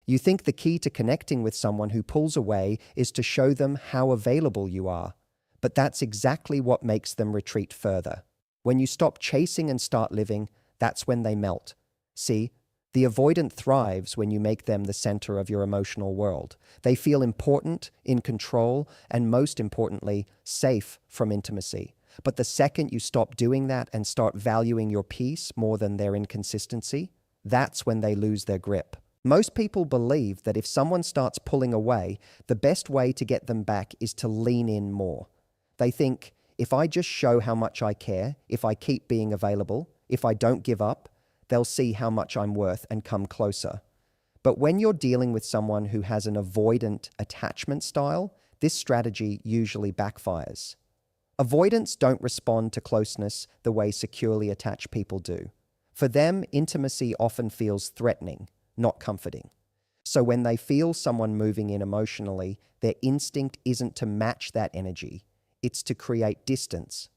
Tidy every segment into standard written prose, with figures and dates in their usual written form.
You think the key to connecting with someone who pulls away is to show them how available you are. But that's exactly what makes them retreat further. When you stop chasing and start living, that's when they melt. See, the avoidant thrives when you make them the center of your emotional world. They feel important, in control, and most importantly, safe from intimacy. But the second you stop doing that and start valuing your peace more than their inconsistency, that's when they lose their grip. Most people believe that if someone starts pulling away, the best way to get them back is to lean in more. They think, if I just show how much I care, if I keep being available, if I don't give up, they'll see how much I'm worth and come closer. But when you're dealing with someone who has an avoidant attachment style, this strategy usually backfires. Avoidants don't respond to closeness the way securely attached people do. For them, intimacy often feels threatening, not comforting. So when they feel someone moving in emotionally, their instinct isn't to match that energy, it's to create distance.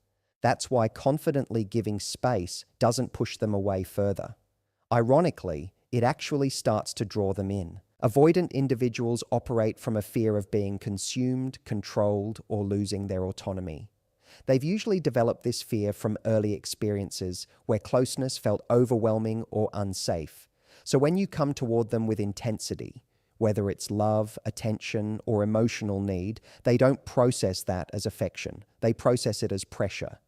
That's why confidently giving space doesn't push them away further. Ironically, it actually starts to draw them in. Avoidant individuals operate from a fear of being consumed, controlled, or losing their autonomy. They've usually developed this fear from early experiences where closeness felt overwhelming or unsafe. So when you come toward them with intensity, whether it's love, attention, or emotional need, they don't process that as affection. They process it as pressure.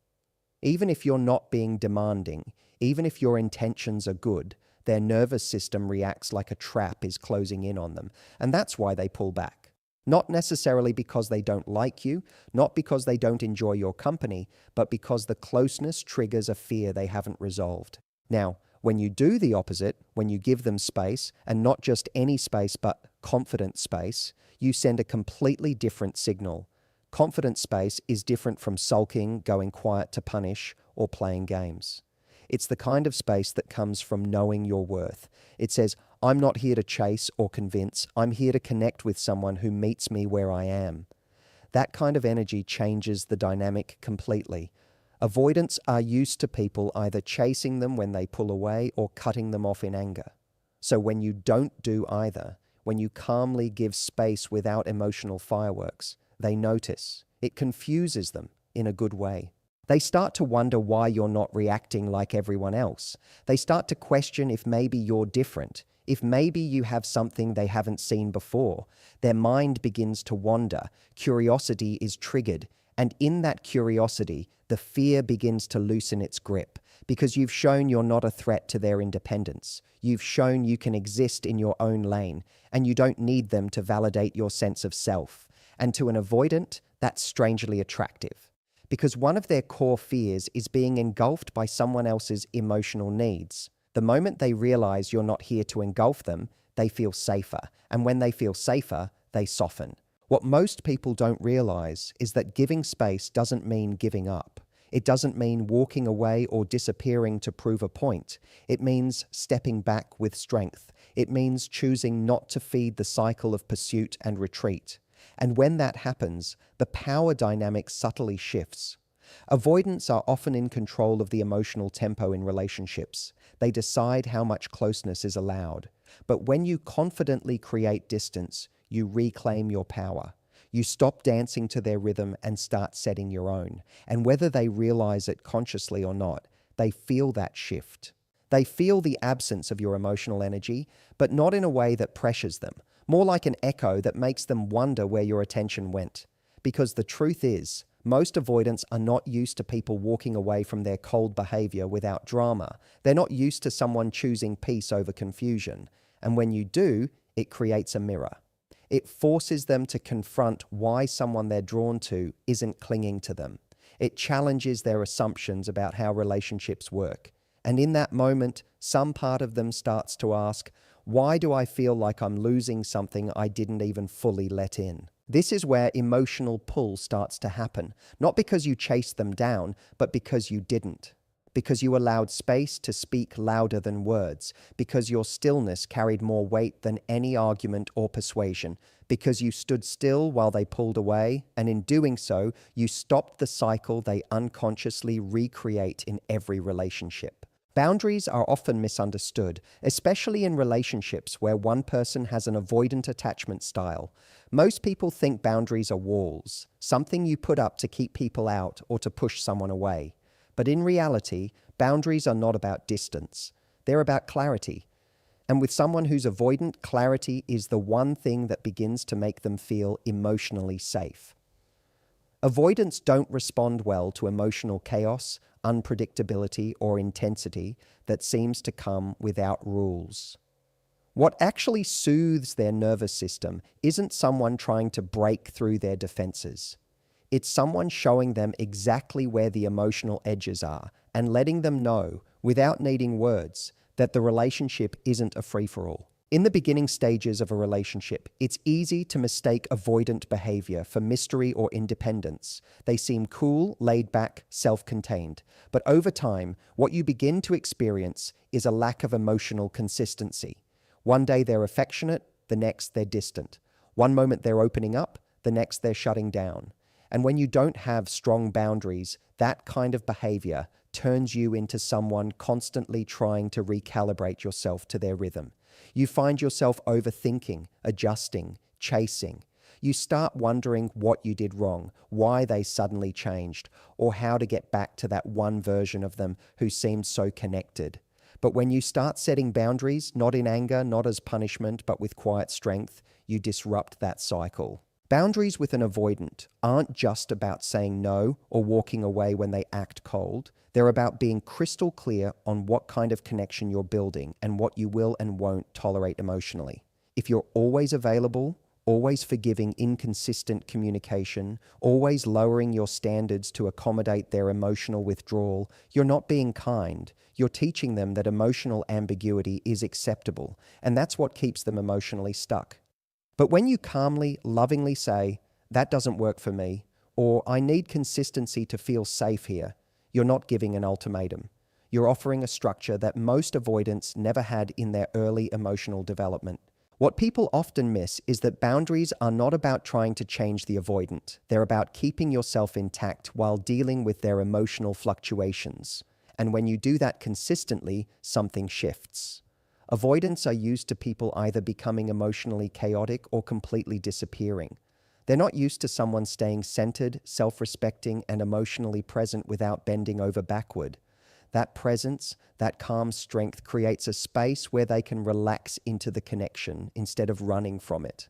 Even if you're not being demanding, even if your intentions are good, their nervous system reacts like a trap is closing in on them, and that's why they pull back. Not necessarily because they don't like you, not because they don't enjoy your company, but because the closeness triggers a fear they haven't resolved. Now, when you do the opposite, when you give them space, and not just any space but confident space, you send a completely different signal. Confident space is different from sulking, going quiet to punish, or playing games. It's the kind of space that comes from knowing your worth. It says, I'm not here to chase or convince. I'm here to connect with someone who meets me where I am. That kind of energy changes the dynamic completely. Avoidants are used to people either chasing them when they pull away or cutting them off in anger. So when you don't do either, when you calmly give space without emotional fireworks, they notice. It confuses them in a good way. They start to wonder why you're not reacting like everyone else. They start to question if maybe you're different, if maybe you have something they haven't seen before. Their mind begins to wander. Curiosity is triggered. And in that curiosity, the fear begins to loosen its grip because you've shown you're not a threat to their independence. You've shown you can exist in your own lane and you don't need them to validate your sense of self. And to an avoidant, that's strangely attractive because one of their core fears is being engulfed by someone else's emotional needs. The moment they realize you're not here to engulf them, they feel safer. And when they feel safer, they soften. What most people don't realize is that giving space doesn't mean giving up. It doesn't mean walking away or disappearing to prove a point. It means stepping back with strength. It means choosing not to feed the cycle of pursuit and retreat. And when that happens, the power dynamic subtly shifts. Avoidants are often in control of the emotional tempo in relationships. They decide how much closeness is allowed. But when you confidently create distance, you reclaim your power. You stop dancing to their rhythm and start setting your own. And whether they realize it consciously or not, they feel that shift. They feel the absence of your emotional energy, but not in a way that pressures them, more like an echo that makes them wonder where your attention went. Because the truth is, most avoidants are not used to people walking away from their cold behavior without drama. They're not used to someone choosing peace over confusion. And when you do, it creates a mirror. It forces them to confront why someone they're drawn to isn't clinging to them. It challenges their assumptions about how relationships work. And in that moment, some part of them starts to ask, why do I feel like I'm losing something I didn't even fully let in? This is where emotional pull starts to happen, not because you chased them down, but because you didn't. Because you allowed space to speak louder than words, because your stillness carried more weight than any argument or persuasion, because you stood still while they pulled away, and in doing so, you stopped the cycle they unconsciously recreate in every relationship. Boundaries are often misunderstood, especially in relationships where one person has an avoidant attachment style. Most people think boundaries are walls, something you put up to keep people out or to push someone away. But in reality, boundaries are not about distance. They're about clarity. And with someone who's avoidant, clarity is the one thing that begins to make them feel emotionally safe. Avoidants don't respond well to emotional chaos, unpredictability, or intensity that seems to come without rules. What actually soothes their nervous system isn't someone trying to break through their defenses. It's someone showing them exactly where the emotional edges are and letting them know, without needing words, that the relationship isn't a free-for-all. In the beginning stages of a relationship, it's easy to mistake avoidant behavior for mystery or independence. They seem cool, laid back, self-contained. But over time, what you begin to experience is a lack of emotional consistency. One day they're affectionate, the next they're distant. One moment they're opening up, the next they're shutting down. And when you don't have strong boundaries, that kind of behavior turns you into someone constantly trying to recalibrate yourself to their rhythm. You find yourself overthinking, adjusting, chasing. You start wondering what you did wrong, why they suddenly changed, or how to get back to that one version of them who seemed so connected. But when you start setting boundaries, not in anger, not as punishment, but with quiet strength, you disrupt that cycle. Boundaries with an avoidant aren't just about saying no or walking away when they act cold. They're about being crystal clear on what kind of connection you're building and what you will and won't tolerate emotionally. If you're always available, always forgiving inconsistent communication, always lowering your standards to accommodate their emotional withdrawal, you're not being kind. You're teaching them that emotional ambiguity is acceptable, and that's what keeps them emotionally stuck. But when you calmly, lovingly say, "That doesn't work for me," or "I need consistency to feel safe here," you're not giving an ultimatum. You're offering a structure that most avoidants never had in their early emotional development. What people often miss is that boundaries are not about trying to change the avoidant. They're about keeping yourself intact while dealing with their emotional fluctuations. And when you do that consistently, something shifts. Avoidants are used to people either becoming emotionally chaotic or completely disappearing. They're not used to someone staying centered, self-respecting, and emotionally present without bending over backward. That presence, that calm strength creates a space where they can relax into the connection instead of running from it.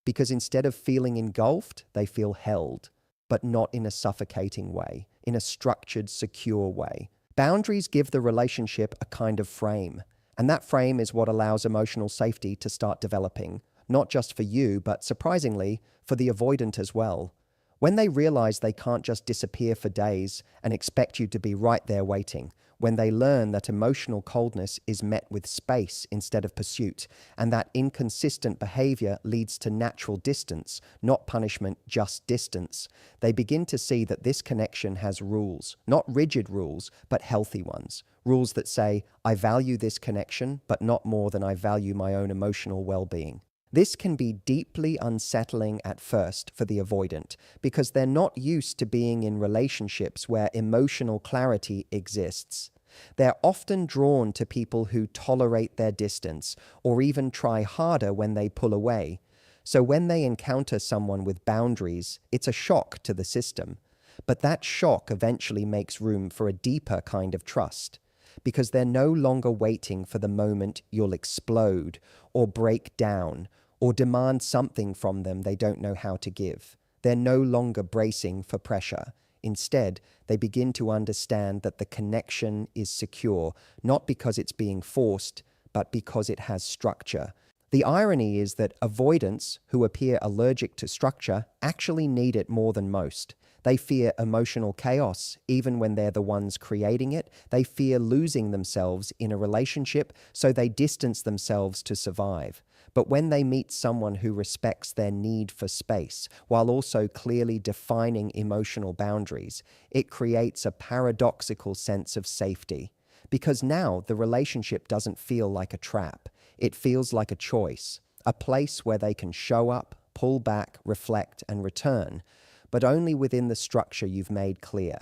Because instead of feeling engulfed, they feel held, but not in a suffocating way, in a structured, secure way. Boundaries give the relationship a kind of frame, and that frame is what allows emotional safety to start developing, not just for you, but surprisingly, for the avoidant as well. When they realize they can't just disappear for days and expect you to be right there waiting, when they learn that emotional coldness is met with space instead of pursuit, and that inconsistent behavior leads to natural distance, not punishment, just distance, they begin to see that this connection has rules, not rigid rules, but healthy ones. Rules that say, "I value this connection, but not more than I value my own emotional well-being." This can be deeply unsettling at first for the avoidant because they're not used to being in relationships where emotional clarity exists. They're often drawn to people who tolerate their distance or even try harder when they pull away. So when they encounter someone with boundaries, it's a shock to the system. But that shock eventually makes room for a deeper kind of trust, because they're no longer waiting for the moment you'll explode or break down or demand something from them they don't know how to give. They're no longer bracing for pressure. Instead, they begin to understand that the connection is secure, not because it's being forced, but because it has structure. The irony is that avoidants, who appear allergic to structure, actually need it more than most. They fear emotional chaos, even when they're the ones creating it. They fear losing themselves in a relationship, so they distance themselves to survive. But when they meet someone who respects their need for space, while also clearly defining emotional boundaries, it creates a paradoxical sense of safety. Because now the relationship doesn't feel like a trap. It feels like a choice, a place where they can show up, pull back, reflect, and return, but only within the structure you've made clear.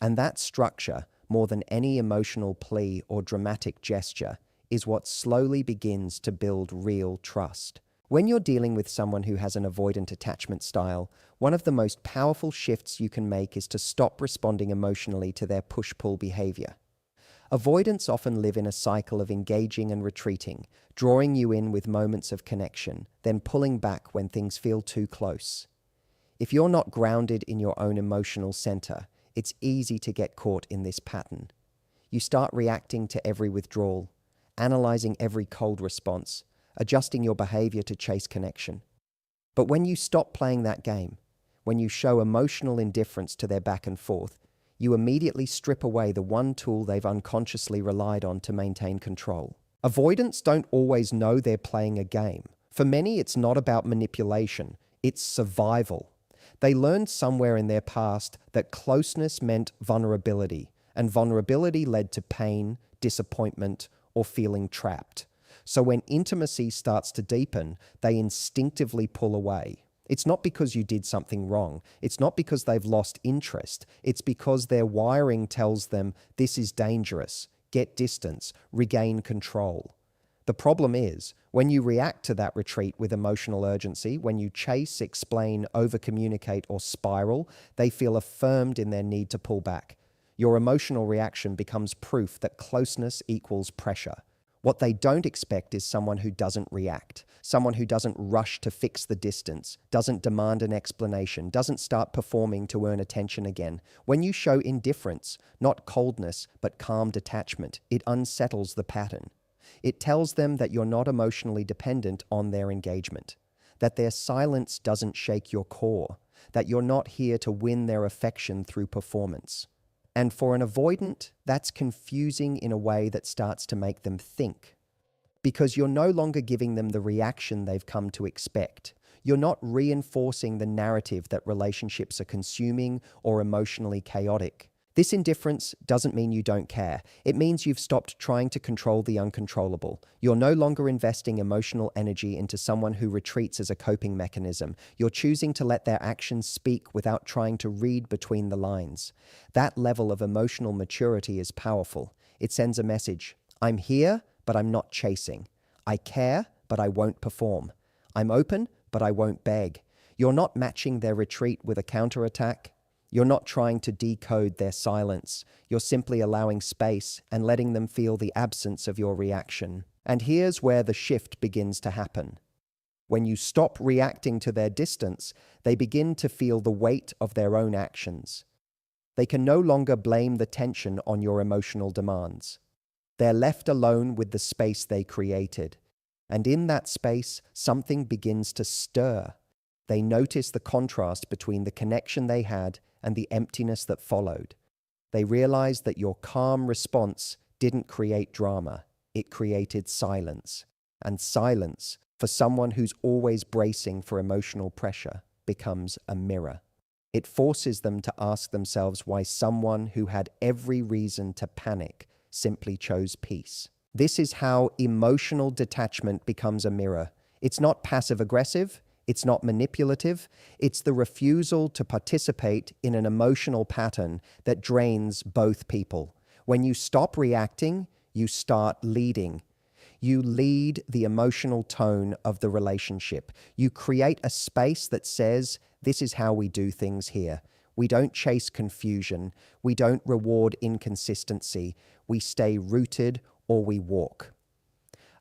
And that structure, more than any emotional plea or dramatic gesture, is what slowly begins to build real trust. When you're dealing with someone who has an avoidant attachment style, one of the most powerful shifts you can make is to stop responding emotionally to their push-pull behavior. Avoidants often live in a cycle of engaging and retreating, drawing you in with moments of connection, then pulling back when things feel too close. If you're not grounded in your own emotional center, it's easy to get caught in this pattern. You start reacting to every withdrawal, analyzing every cold response, adjusting your behavior to chase connection. But when you stop playing that game, when you show emotional indifference to their back and forth, you immediately strip away the one tool they've unconsciously relied on to maintain control. Avoidants don't always know they're playing a game. For many, it's not about manipulation, it's survival. They learned somewhere in their past that closeness meant vulnerability, and vulnerability led to pain, disappointment, or feeling trapped. So when intimacy starts to deepen, they instinctively pull away. It's not because you did something wrong. It's not because they've lost interest. It's because their wiring tells them this is dangerous. Get distance, regain control. The problem is, when you react to that retreat with emotional urgency, when you chase, explain, over-communicate, or spiral, they feel affirmed in their need to pull back. Your emotional reaction becomes proof that closeness equals pressure. What they don't expect is someone who doesn't react, someone who doesn't rush to fix the distance, doesn't demand an explanation, doesn't start performing to earn attention again. When you show indifference, not coldness, but calm detachment, it unsettles the pattern. It tells them that you're not emotionally dependent on their engagement, that their silence doesn't shake your core, that you're not here to win their affection through performance. And for an avoidant, that's confusing in a way that starts to make them think. Because you're no longer giving them the reaction they've come to expect. You're not reinforcing the narrative that relationships are consuming or emotionally chaotic. This indifference doesn't mean you don't care. It means you've stopped trying to control the uncontrollable. You're no longer investing emotional energy into someone who retreats as a coping mechanism. You're choosing to let their actions speak without trying to read between the lines. That level of emotional maturity is powerful. It sends a message. I'm here, but I'm not chasing. I care, but I won't perform. I'm open, but I won't beg. You're not matching their retreat with a counterattack. You're not trying to decode their silence. You're simply allowing space and letting them feel the absence of your reaction. And here's where the shift begins to happen. When you stop reacting to their distance, they begin to feel the weight of their own actions. They can no longer blame the tension on your emotional demands. They're left alone with the space they created. And in that space, something begins to stir. They notice the contrast between the connection they had and the emptiness that followed. They realize that your calm response didn't create drama, it created silence. And silence, for someone who's always bracing for emotional pressure, becomes a mirror. It forces them to ask themselves why someone who had every reason to panic simply chose peace. This is how emotional detachment becomes a mirror. It's not passive-aggressive. It's not manipulative. It's the refusal to participate in an emotional pattern that drains both people. When you stop reacting, you start leading. You lead the emotional tone of the relationship. You create a space that says, this is how we do things here. We don't chase confusion. We don't reward inconsistency. We stay rooted or we walk.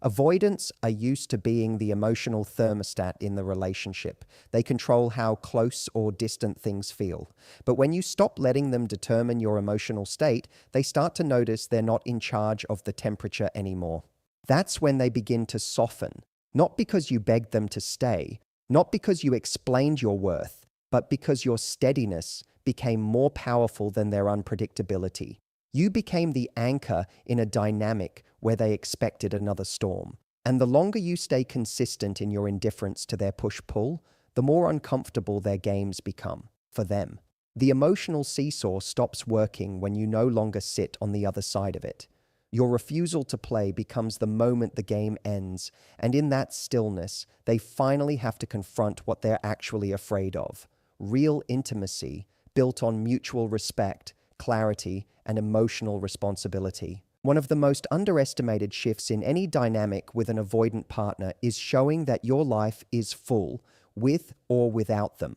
Avoidants are used to being the emotional thermostat in the relationship. They control how close or distant things feel. But when you stop letting them determine your emotional state, they start to notice they're not in charge of the temperature anymore. That's when they begin to soften, not because you begged them to stay, not because you explained your worth, but because your steadiness became more powerful than their unpredictability. You became the anchor in a dynamic where they expected another storm. And the longer you stay consistent in your indifference to their push-pull, the more uncomfortable their games become, for them. The emotional seesaw stops working when you no longer sit on the other side of it. Your refusal to play becomes the moment the game ends, and in that stillness, they finally have to confront what they're actually afraid of. Real intimacy, built on mutual respect, clarity, and emotional responsibility. One of the most underestimated shifts in any dynamic with an avoidant partner is showing that your life is full, with or without them.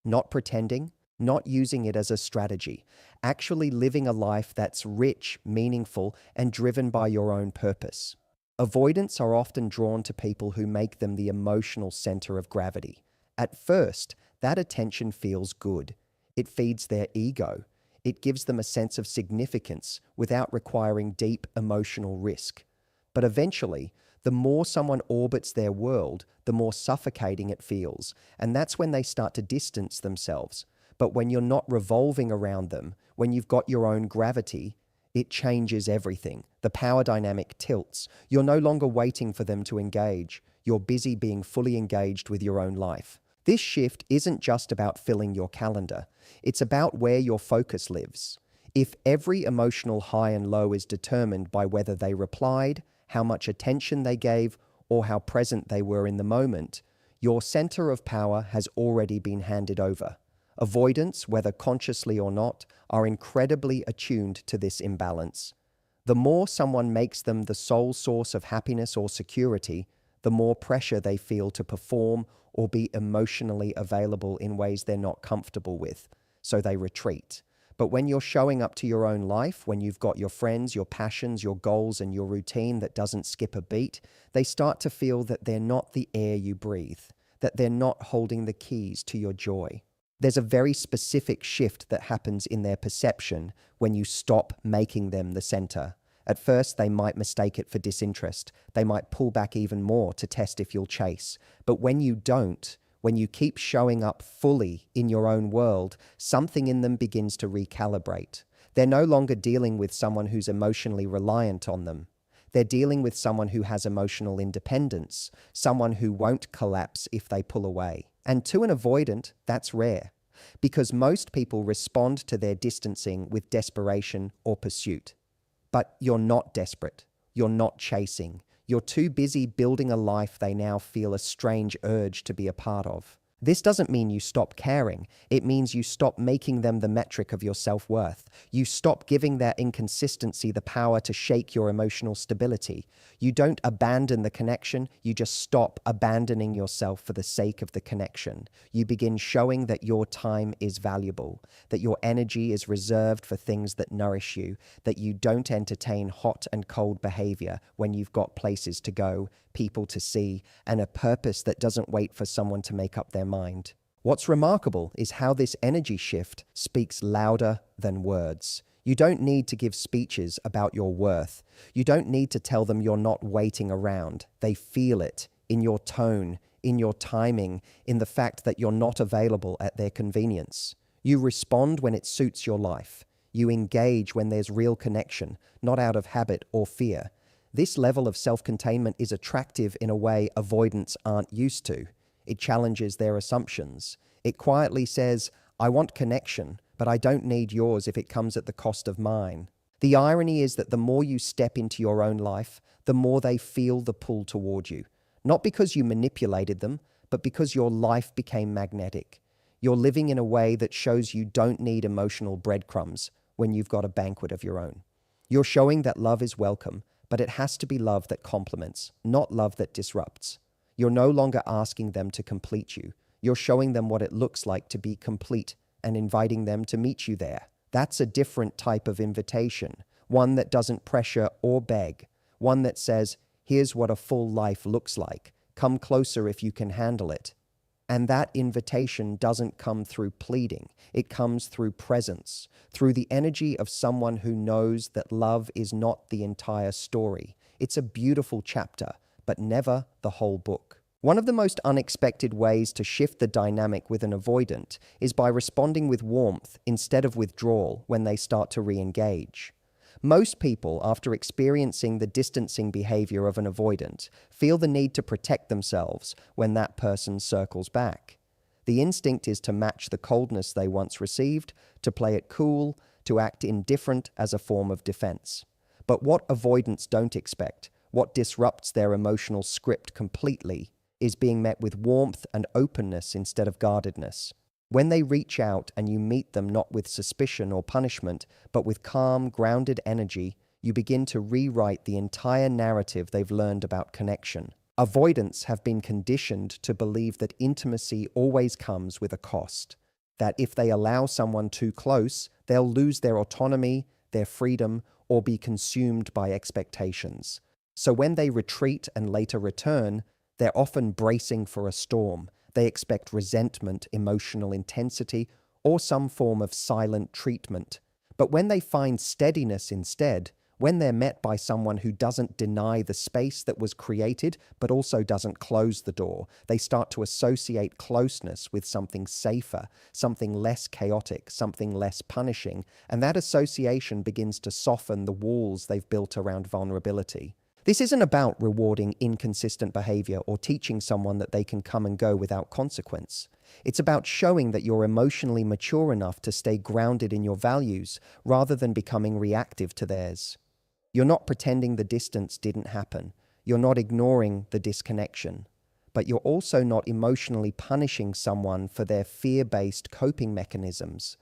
Not pretending, not using it as a strategy, actually living a life that's rich, meaningful, and driven by your own purpose. Avoidants are often drawn to people who make them the emotional center of gravity. At first, that attention feels good. It feeds their ego. It gives them a sense of significance without requiring deep emotional risk. But eventually, the more someone orbits their world, the more suffocating it feels, and that's when they start to distance themselves. But when you're not revolving around them, when you've got your own gravity, it changes everything. The power dynamic tilts. You're no longer waiting for them to engage. You're busy being fully engaged with your own life. This shift isn't just about filling your calendar. It's about where your focus lives. If every emotional high and low is determined by whether they replied, how much attention they gave, or how present they were in the moment, your center of power has already been handed over. Avoidants, whether consciously or not, are incredibly attuned to this imbalance. The more someone makes them the sole source of happiness or security, the more pressure they feel to perform or be emotionally available in ways they're not comfortable with, so they retreat. But when you're showing up to your own life, when you've got your friends, your passions, your goals, and your routine that doesn't skip a beat, they start to feel that they're not the air you breathe, that they're not holding the keys to your joy. There's a very specific shift that happens in their perception when you stop making them the center. At first, they might mistake it for disinterest. They might pull back even more to test if you'll chase. But when you don't, when you keep showing up fully in your own world, something in them begins to recalibrate. They're no longer dealing with someone who's emotionally reliant on them. They're dealing with someone who has emotional independence, someone who won't collapse if they pull away. And to an avoidant, that's rare, because most people respond to their distancing with desperation or pursuit. But you're not desperate. You're not chasing. You're too busy building a life they now feel a strange urge to be a part of. This doesn't mean you stop caring. It means you stop making them the metric of your self-worth. You stop giving their inconsistency the power to shake your emotional stability. You don't abandon the connection, you just stop abandoning yourself for the sake of the connection. You begin showing that your time is valuable, that your energy is reserved for things that nourish you, that you don't entertain hot and cold behavior when you've got places to go, people to see, and a purpose that doesn't wait for someone to make up their mind. What's remarkable is how this energy shift speaks louder than words. You don't need to give speeches about your worth. You don't need to tell them you're not waiting around. They feel it in your tone, in your timing, in the fact that you're not available at their convenience. You respond when it suits your life. You engage when there's real connection, not out of habit or fear. This level of self-containment is attractive in a way avoidants aren't used to. It challenges their assumptions. It quietly says, I want connection, but I don't need yours if it comes at the cost of mine. The irony is that the more you step into your own life, the more they feel the pull toward you. Not because you manipulated them, but because your life became magnetic. You're living in a way that shows you don't need emotional breadcrumbs when you've got a banquet of your own. You're showing that love is welcome, but it has to be love that complements, not love that disrupts. You're no longer asking them to complete you. You're showing them what it looks like to be complete and inviting them to meet you there. That's a different type of invitation, one that doesn't pressure or beg, one that says, here's what a full life looks like. Come closer if you can handle it. And that invitation doesn't come through pleading. It comes through presence, through the energy of someone who knows that love is not the entire story. It's a beautiful chapter, but never the whole book. One of the most unexpected ways to shift the dynamic with an avoidant is by responding with warmth instead of withdrawal when they start to re-engage. Most people, after experiencing the distancing behavior of an avoidant, feel the need to protect themselves when that person circles back. The instinct is to match the coldness they once received, to play it cool, to act indifferent as a form of defense. But what avoidants don't expect, what disrupts their emotional script completely, is being met with warmth and openness instead of guardedness. When they reach out and you meet them not with suspicion or punishment, but with calm, grounded energy, you begin to rewrite the entire narrative they've learned about connection. Avoidants have been conditioned to believe that intimacy always comes with a cost, that if they allow someone too close, they'll lose their autonomy, their freedom, or be consumed by expectations. So when they retreat and later return, they're often bracing for a storm. They expect resentment, emotional intensity, or some form of silent treatment. But when they find steadiness instead, when they're met by someone who doesn't deny the space that was created, but also doesn't close the door, they start to associate closeness with something safer, something less chaotic, something less punishing, and that association begins to soften the walls they've built around vulnerability. This isn't about rewarding inconsistent behavior or teaching someone that they can come and go without consequence. It's about showing that you're emotionally mature enough to stay grounded in your values rather than becoming reactive to theirs. You're not pretending the distance didn't happen. You're not ignoring the disconnection. But you're also not emotionally punishing someone for their fear-based coping mechanisms.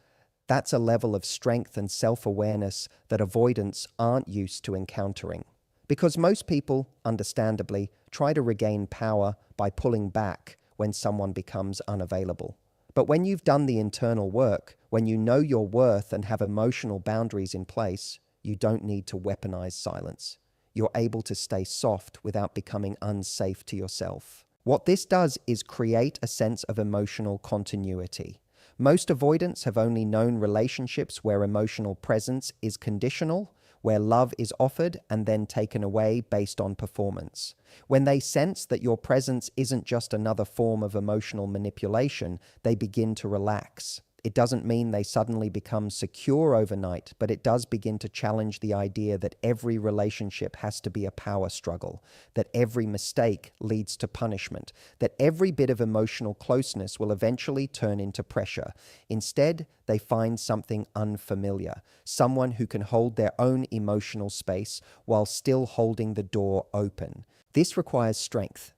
That's a level of strength and self-awareness that avoidants aren't used to encountering. Because most people, understandably, try to regain power by pulling back when someone becomes unavailable. But when you've done the internal work, when you know your worth and have emotional boundaries in place, you don't need to weaponize silence. You're able to stay soft without becoming unsafe to yourself. What this does is create a sense of emotional continuity. Most avoidants have only known relationships where emotional presence is conditional, where love is offered and then taken away based on performance. When they sense that your presence isn't just another form of emotional manipulation, they begin to relax. It doesn't mean they suddenly become secure overnight, but it does begin to challenge the idea that every relationship has to be a power struggle, that every mistake leads to punishment, that every bit of emotional closeness will eventually turn into pressure. Instead, they find something unfamiliar, someone who can hold their own emotional space while still holding the door open. This requires strength.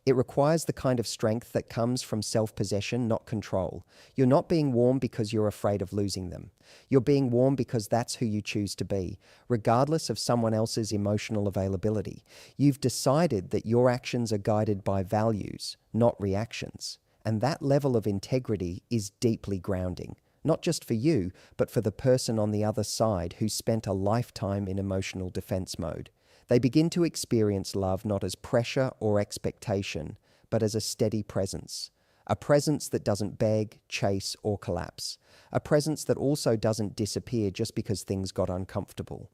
It requires the kind of strength that comes from self-possession, not control. You're not being warm because you're afraid of losing them. You're being warm because that's who you choose to be, regardless of someone else's emotional availability. You've decided that your actions are guided by values, not reactions. And that level of integrity is deeply grounding, not just for you, but for the person on the other side who spent a lifetime in emotional defense mode. They begin to experience love not as pressure or expectation, but as a steady presence. A presence that doesn't beg, chase, or collapse. A presence that also doesn't disappear just because things got uncomfortable.